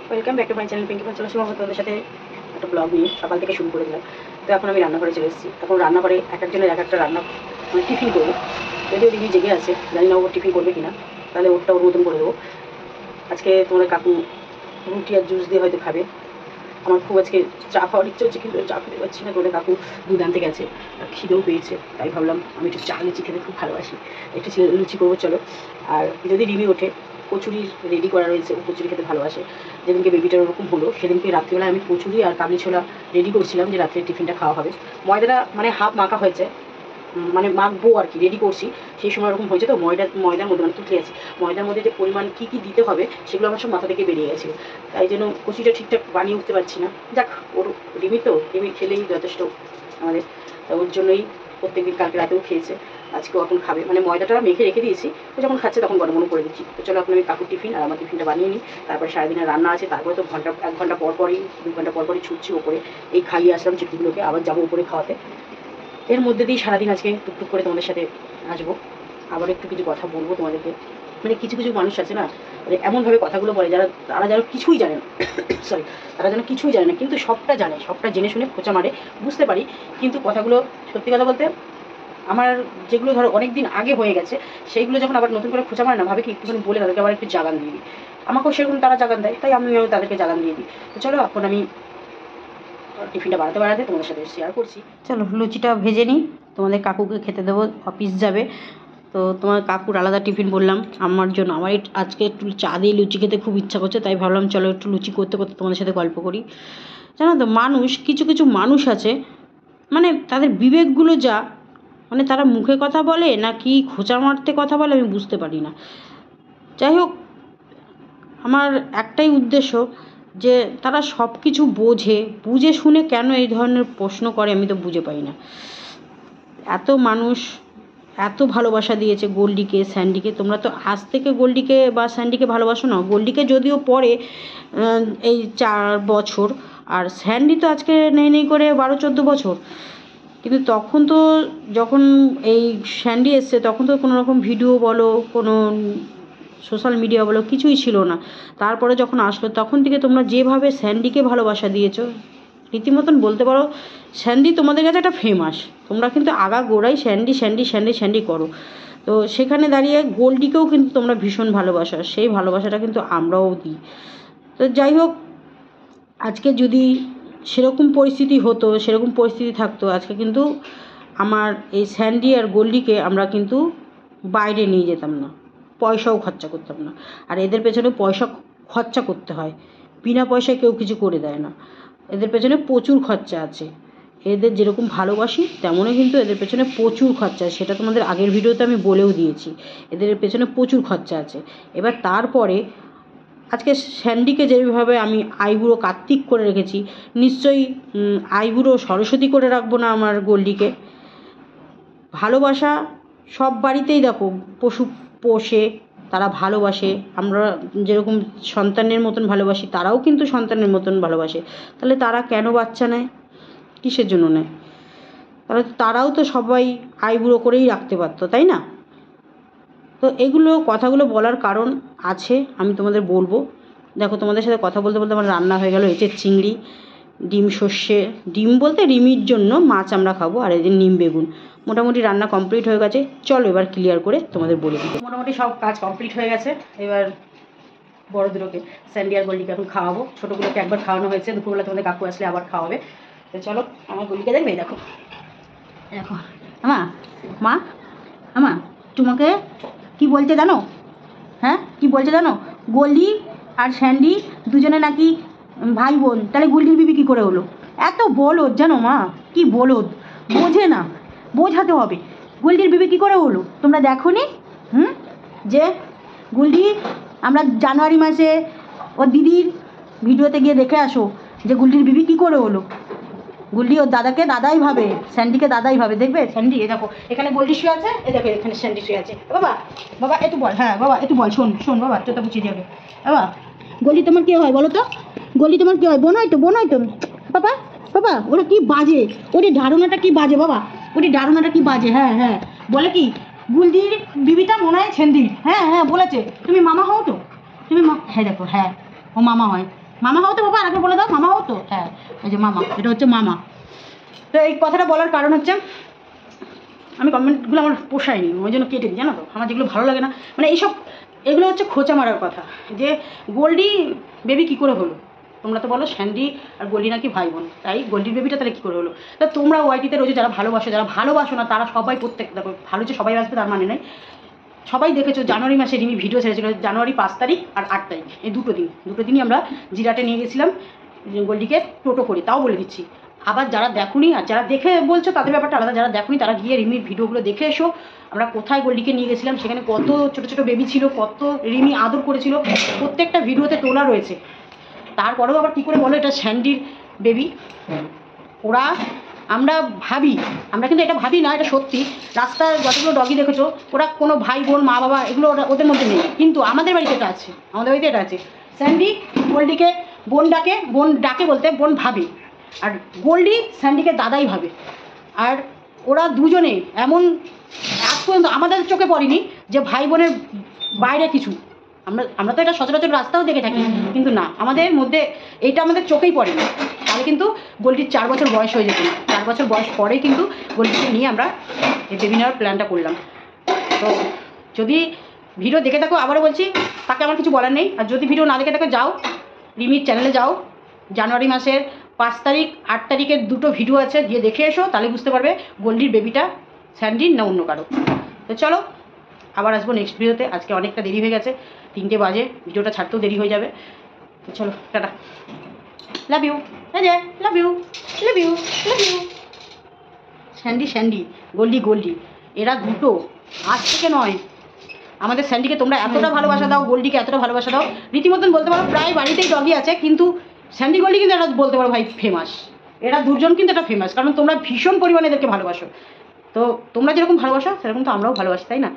Welcome back to my channel Pinki Panchal. তোমাদের সাথে একটা ব্লগ নিয়ে সকাল থেকে শুরু করে দিলাম। তো এখন আমি রান্নাঘরে চলে এসেছি। এখন রান্নাঘরে এক একজনের এক একটা রান্না মানে টিফিন করবো। যদিও দিদি জেগে আছে, জানি না ও টিফিন করবে কিনা, তাহলে ওরটা ওর মতন করে দেবো। আজকে তোমাদের কাকু রুটি আর জুস দিয়ে হয়তো খাবে। আমার খুব আজকে চা খাওয়ার ইচ্ছে হচ্ছে, কিন্তু চা খেতে পারছি না। তোমাদের কাকু দুধ আনতে গেছে, আর খিদেও পেয়েছে, তাই ভাবলাম আমি একটু চা লুচি খেতে খুব ভালোবাসি, একটু লুচি করবো চলো। আর যদি রিমি ওঠে, কচুরি রেডি করা রয়েছে, ও কচুরি খেতে ভালোবাসে। যেদিনকে বেবিটার ওরকম হলো সেদিনকে রাত্রিবেলা আমি কচুরি আর কাবলি ছোলা রেডি করছিলাম যে রাত্রে টিফিনটা খাওয়া হবে। ময়দাটা মানে হাফ মাখা হয়েছে, মানে মাখবো আর কি, রেডি করছি। সেই সময় ওরকম হয়েছে। তো ময়দার মধ্যে মানে তুলে আছে, ময়দার মধ্যে যে পরিমাণ কী কী দিতে হবে সেগুলো আমার সব মাথা থেকে বেরিয়ে গেছে, তাই জন্য কচুরিটা ঠিকঠাক বানিয়ে উঠতে পারছি না। যাক, ওর রিমি তো, রিমি খেলেই যথেষ্ট আমাদের। তা ওর জন্যই প্রত্যেকদিন কালকে রাতেও খেয়েছে, আজকেও এখন খাবে। মানে ময়দাটা মেখে রেখে দিয়েছি, তো যখন খাচ্ছে তখন গরম গরম করে দিচ্ছি। তো চলো এখন আমি কাকুর টিফিন আর আমার টিফিনটা বানিয়ে নিই। তারপরে সারাদিনের রান্না আছে, তারপরে তো এক ঘন্টা পর পরই 2 ঘন্টা পর পরই ছুটছি ওপরে। এই খাইয়ে আসলাম চিটকুগুলোকে, আবার যাবো উপরে খাওয়াতে। এর মধ্যে দিয়েই সারাদিন আজকে টুকটুক করে তোমাদের সাথে আসবো, আবার একটু কিছু কথা বলবো তোমাদেরকে। মানে কিছু কিছু মানুষ আছে না, মানে এমনভাবে কথাগুলো বলে তারা যেন কিছুই জানে না সরি, তারা যেন কিছুই জানে না, কিন্তু সবটা জানে, সবটা জেনে শুনে খোঁচা মারে, বুঝতে পারি। কিন্তু কথাগুলো সত্যি কথা বলতে আমার যেগুলো ধরো অনেক দিন আগে হয়ে গেছে, সেইগুলো যখন আবার নতুন করে খোঁচা মারে না, ভাবে কি একটুখানি বলে তাদেরকে আবার একটু জাগান দিয়ে দিই। আমাকেও সেরকম তারা জাগান দেয়, তাই আমিও তাদেরকে জাগান দিয়ে দিই। তো চলো এখন আমি টিফিনটা বাড়াতে তোমাদের সাথে শেয়ার করছি। চলো লুচিটা ভেজে নিই, তোমাদের কাকুকে খেতে দেবো, অফিস যাবে। তো তোমার কাকুর আলাদা টিফিন বললাম, আমার জন্য আমার আজকে একটু চা দিয়ে লুচি খেতে খুব ইচ্ছা করছে, তাই ভাবলাম চলো একটু লুচি করতে করতে তোমাদের সাথে গল্প করি। জানো তো, কিছু কিছু মানুষ আছে, মানে তাদের বিবেকগুলো যা, মানে তারা মুখে কথা বলে না কি খোঁচা মারতে কথা বলে আমি বুঝতে পারি না। যাই হোক, আমার একটাই উদ্দেশ্য যে তারা সব কিছু বুঝে শুনে কেন এই ধরনের প্রশ্ন করে আমি তো বুঝে পাই না। এত মানুষ এত ভালোবাসা দিয়েছে গোল্ডিকে, স্যান্ডিকে। তোমরা তো আজ থেকে গোল্ডিকে বা স্যান্ডিকে ভালোবাসো না। গোল্ডিকে যদিও পরে এই 4 বছর, আর স্যান্ডি তো আজকে নেই করে 12-14 বছর। কিন্তু তখন তো যখন এই স্যান্ডি এসছে তখন তো কোনো রকম ভিডিও বলো, কোনো সোশ্যাল মিডিয়া বলো, কিছুই ছিল না। তারপরে যখন আসলো তখন থেকে তোমরা যেভাবে স্যান্ডিকে ভালোবাসা দিয়েছো, রীতিমতন বলতে পারো স্যান্ডি তোমাদের কাছে একটা ফেমাস। তোমরা কিন্তু আগাগোড়াই স্যান্ডি স্যান্ডি স্যান্ডি স্যান্ডি করো। তো সেখানে দাঁড়িয়ে গোল্ডিকেও কিন্তু তোমরা ভীষণ ভালোবাসো, সেই ভালোবাসাটা কিন্তু আমরাও দিই। তো যাই হোক, আজকে যদি সেরকম পরিস্থিতি হতো, সেরকম পরিস্থিতি থাকতো, আজকে কিন্তু আমার এই স্যান্ডি আর গোল্ডিকে আমরা কিন্তু বাইরে নিয়ে যেতাম না, পয়সাও খরচা করতাম না। আর এদের পেছনে পয়সা খরচা করতে হয়, বিনা পয়সায় কেউ কিছু করে দেয় না। এদের পেছনে প্রচুর খরচা আছে। এদের যেরকম ভালোবাসি তেমনই কিন্তু এদের পেছনে প্রচুর খরচা আছে, সেটা তোমাদের আগের ভিডিওতে আমি বলেও দিয়েছি। এদের পেছনে প্রচুর খরচা আছে। এবার তারপরে আজকে স্যান্ডিকে যেভাবে আমি আইবুড়ো কার্তিক করে রেখেছি, নিশ্চয়ই আইবুড়ো সরস্বতী করে রাখবো না আমার গোল্ডিকে। ভালোবাসা সব বাড়িতেই দেখো, পশু পোষে, তারা ভালোবাসে। আমরা যেরকম সন্তানের মতন ভালোবাসি, তারাও কিন্তু সন্তানের মতন ভালোবাসে। তাহলে তারা কেন বাচ্চা নেয়, কিসের জন্য নেয়? তাহলে তারাও তো সবাই আইবুড়ো করেই রাখতে পারতো, তাই না? তো এগুলো কথাগুলো বলার কারণ আছে, আমি তোমাদের বলবো। দেখো, তোমাদের সাথে কথা বলতে বলতে আমার রান্না হয়ে গেল এঁচের চিংড়ি, ডিম সর্ষে, ডিম বলতে রিমির জন্য মাছ আমরা খাবো, আর এদিন নিম বেগুন। মোটামুটি রান্না কমপ্লিট হয়ে গেছে। চলো এবার ক্লিয়ার করে তোমাদের বলে দিই। মোটামুটি সব কাজ কমপ্লিট হয়ে গেছে। এবার বড় দুটোকে, স্যান্ডি আর গোল্ডিকে এখন খাওয়াবো। ছোটোগুলোকে একবার খাওয়ানো হয়েছে, দুপুরবেলা তোমাদের কাকু আসলে আবার খাওয়াবে। তো চলো, আমার গোল্ডিকে দেখবে, দেখো দেখো মা আমা তোমাকে কি বলছে জানো? হ্যাঁ, কি বলছে জানো? গোল্ডি আর স্যান্ডি দুজনে নাকি ভাই বোন। তাহলে গোল্ডির বিবি কী করে হলো? এত বলদ জানো মা, কি বলদ, বোঝে না, বোঝাতে হবে। গোল্ডির বিবি কী করে হলো তোমরা দেখো নি? যে গোল্ডি, আমরা জানুয়ারি মাসে ওর দিদির ভিডিওতে গিয়ে দেখে আসো যে গোল্ডির বিবি কী করে হলো। গোল্ডি ওর দাদাকে দাদাই ভাবে, স্যান্ডিকে দাদাই ভাবে। দেখবে স্যান্ডি, এ দেখো এখানে গোল্ডি শুয়ে আছে, এ দেখো এখানে স্যান্ডি শুয়ে আছে। বাবা বাবা একটু বল, হ্যাঁ বাবা একটু বল, শোন বাবা, চোখটা বুঝিয়ে যাবে। বাবা, গোল্ডি তোমার কী হয় বলো তো? গোল্ডি তোমার কী হয়? বোন হয় তো, বোন হয় তো? বাবা বাবা, ওরা কি বাজে, ওটি ধারণাটা কি বাজে বাবা, ওটি ধারণাটা কি বাজে। হ্যাঁ বলে কি গোল্ডির বিবিটা মনে হয় স্যান্ডির। হ্যাঁ বলেছে। তুমি মামা হও তো? তুমি হ্যাঁ দেখো, হ্যাঁ ও মামা হয়। মামা হও তো বাবা, আরেকবার বলে দাও, মামা হও তো। হ্যাঁ এই যে মামা, এটা হচ্ছে মামা। তো এই কথাটা বলার কারণ হচ্ছে আমি কমেন্টগুলো আমার পোষায়নি, ওই জন্য কেটে দিই, জানো তো। আমার যেগুলো ভালো লাগে না, মানে এইসব, এগুলো হচ্ছে খোঁচা মারার কথা। যে গোল্ডি বেবি কী করে হলো, তোমরা তো বলো স্যান্ডি আর গোল্ডি নাকি ভাই বোন, তাই গোল্ডির বেবিটা তাহলে কী করে হলো? তা তোমরা ওয়াইটিতে রয়েছে যারা ভালোবাসো না তারা সবাই প্রত্যেক, দেখো ভালো যে সবাই আসবে তার মানে নেই, সবাই দেখেছো জানুয়ারি মাসে রিমি ভিডিও ছেড়েছিল, জানুয়ারি 5 তারিখ আর 8 তারিখ, এই দুটো দিনই আমরা জিরাটে নিয়ে গেছিলাম গোল্ডিকে টোটো করে। তাও বলে দিচ্ছি, আবার যারা দেখুনি আর যারা দেখে বলছো তাদের ব্যাপারটা আলাদা, যারা দেখুনি তারা গিয়ে রিমির ভিডিওগুলো দেখে এসো। আমরা কোথায় গোল্ডিকে নিয়ে গেছিলাম, সেখানে কত ছোটো ছোটো বেবি ছিল, কত রিমি আদর করেছিল, প্রত্যেকটা ভিডিওতে তোলা রয়েছে। তারপরেও আবার কী করে বলো এটা স্যান্ডির বেবি? ওরা, আমরা ভাবি, আমরা কিন্তু এটা ভাবি না, এটা সত্যি। রাস্তার যতগুলো ডগি দেখেছো ওরা কোনো ভাই বোন মা বাবা এগুলো ওদের মধ্যে নেই, কিন্তু আমাদের বাড়িতে এটা আছে, আমাদের বাড়িতে এটা আছে। স্যান্ডি গোল্ডিকে বোন ডাকে বলতে বোন ভাবে, আর গোল্ডি স্যান্ডিকে দাদাই ভাবে। আর ওরা দুজনে এমন আজ পর্যন্ত আমাদের চোখে পড়েনি যে ভাই বোনের বাইরে কিছু। আমরা তো এটা সচরাচর রাস্তাও দেখে থাকি, কিন্তু না, আমাদের মধ্যে এটা আমাদের চোখেই পড়েনি। তাহলে কিন্তু গোল্ডির 4 বছর বয়স হয়ে যেত, 4 বছর বয়স পরেই কিন্তু গোল্ডিকে নিয়ে আমরা এই বেবি নেওয়ার প্ল্যানটা করলাম। তো যদি ভিডিও দেখে থাকো, আবারও বলছি, তাকে আমার কিছু বলার নেই। আর যদি ভিডিও না দেখে থাকো, যাও রিমির চ্যানেলে যাও, জানুয়ারি মাসের 5 তারিখ 8 তারিখের দুটো ভিডিও আছে, গিয়ে দেখে এসো, তাহলে বুঝতে পারবে গোল্ডির বেবিটা স্যান্ডির না অন্য কারো। তো চলো আবার আসবো নেক্সট ভিডিওতে। আজকে অনেকটা দেরি হয়ে গেছে, 3টে বাজে, ভিডিওটা ছাড়তেও দেরি হয়ে যাবে। তো চলো টাটা, love you, love you, love you, love you. Sandy Goldie এরা দুটো আজ থেকে নয়। আমাদের স্যান্ডিকে তোমরা এতটা ভালোবাসা দাও, গোল্ডিকে এতটা ভালোবাসা দাও, রীতিমতন বলতে পারো প্রায় বাড়িতেই ডগি আছে, কিন্তু স্যান্ডি গোল্ডি কিন্তু এটা বলতে পারো ভাই ফেমাস। এরা দুজন কিন্তু এটা ফেমাস, কারণ তোমরা ভীষণ পরিমাণে এদেরকে ভালোবাসো। তো তোমরা যেরকম ভালোবাসো সেরকম তো আমরাও ভালোবাসি, তাই না?